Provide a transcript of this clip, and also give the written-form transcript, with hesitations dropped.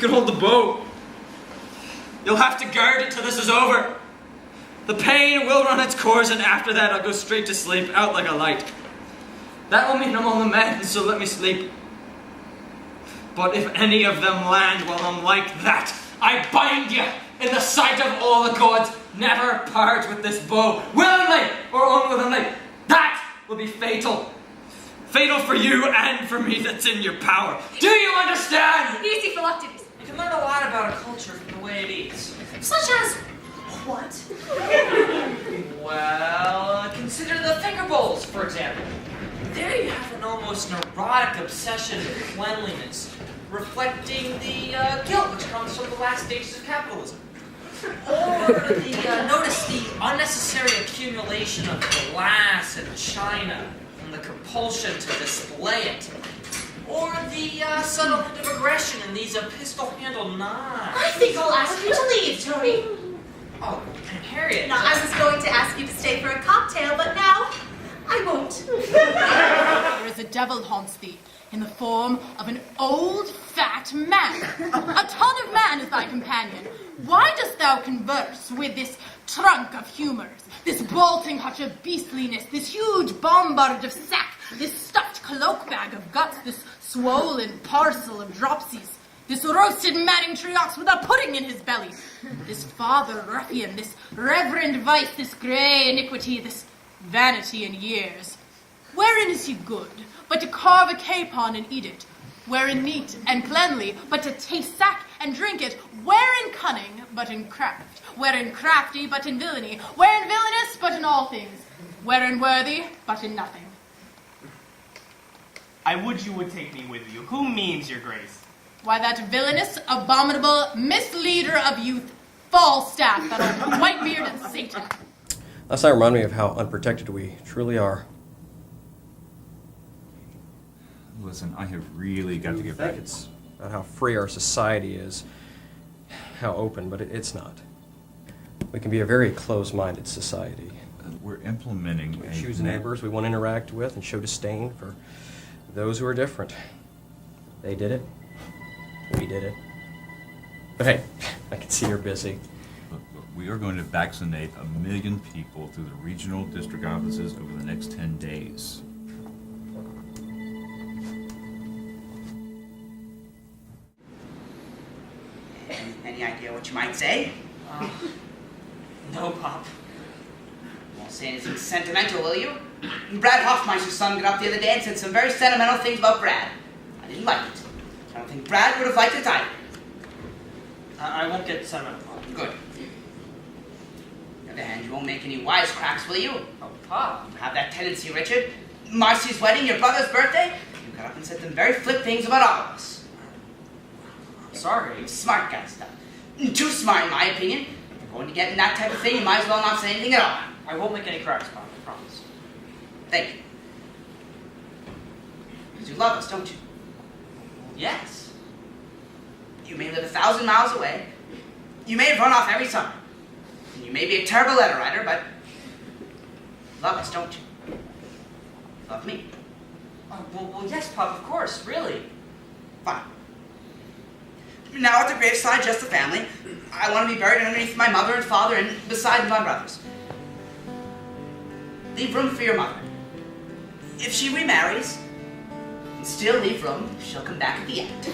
can hold the bow. You'll have to guard it till this is over. The pain will run its course, and after that I'll go straight to sleep, out like a light. That will mean I'm on the mend, so let me sleep. But if any of them land while I'm like that, I bind you in the sight of all the gods, never part with this bow, willingly or unwillingly. That will be fatal. Fatal for you and for me that's in your power. Do you understand? Easy, Philoctetes. You can learn a lot about a culture from the way it eats. Such as what? Well, consider the finger bowls, for example. There you have an almost neurotic obsession with cleanliness, reflecting the guilt which comes from the last stages of capitalism. Or notice the unnecessary accumulation of glass and china, and the compulsion to display it. Or the subtle hint of aggression in these pistol-handled knives. I think I'll ask you to leave, Tony. Oh, and Harriet. Now, I was going to ask you to stay for a cocktail, but now I won't. There is a devil haunts thee in the form of an old, fat man. A ton of man is thy companion. Why dost thou converse with this trunk of humours, this bolting hutch of beastliness, this huge bombard of sack, this stuffed cloak bag of guts, this swollen parcel of dropsies, this roasted Manning tree ox with a pudding in his belly, this father ruffian, this reverend vice, this grey iniquity, this vanity in years? Wherein is he good, but to carve a capon and eat it? Wherein neat and cleanly, but to taste sack and drink it? Wherein cunning, but in craft? Wherein crafty, but in villainy? Wherein villainous, but in all things? Wherein worthy, but in nothing? I would you would take me with you. Who means, your grace? Why, that villainous, abominable misleader of youth, Falstaff, that old white-bearded Satan. Does that remind me of how unprotected we truly are? Listen, I have really got to get back. It's about how free our society is, how open, but it's not. We can be a very closed-minded society. We're implementing We choose neighbors we want to interact with and show disdain for those who are different. They did it. We did it. But hey, I can see you're busy. Look, we are going to vaccinate 1 million people through the regional district offices over the next 10 days. Any idea what you might say? No, Pop. Won't say anything sentimental, will you? Brad Hoffmeister's son got up the other day and said some very sentimental things about Brad. I didn't like it. I don't think Brad would have liked it either. I won't get sentimental, Pop. Good. On the other hand, you won't make any wisecracks, will you? Oh, Pop. You have that tendency, Richard. Marcy's wedding, your brother's birthday, you got up and said some very flip things about all of us. Sorry. Smart guy stuff. Too smart, in my opinion. If you're going to get in that type of thing, you might as well not say anything at all. I won't make any cracks, Pop. I promise. Thank you. Because you love us, don't you? Yes. You may live 1,000 miles away. You may have run off every summer. And you may be a terrible letter writer, but you love us, don't you? Love me. Well, yes, Pop, of course, really. Fine. Now at the graveside, just the family. I want to be buried underneath my mother and father and beside my brothers. Leave room for your mother. If she remarries, still leave room, she'll come back at the end.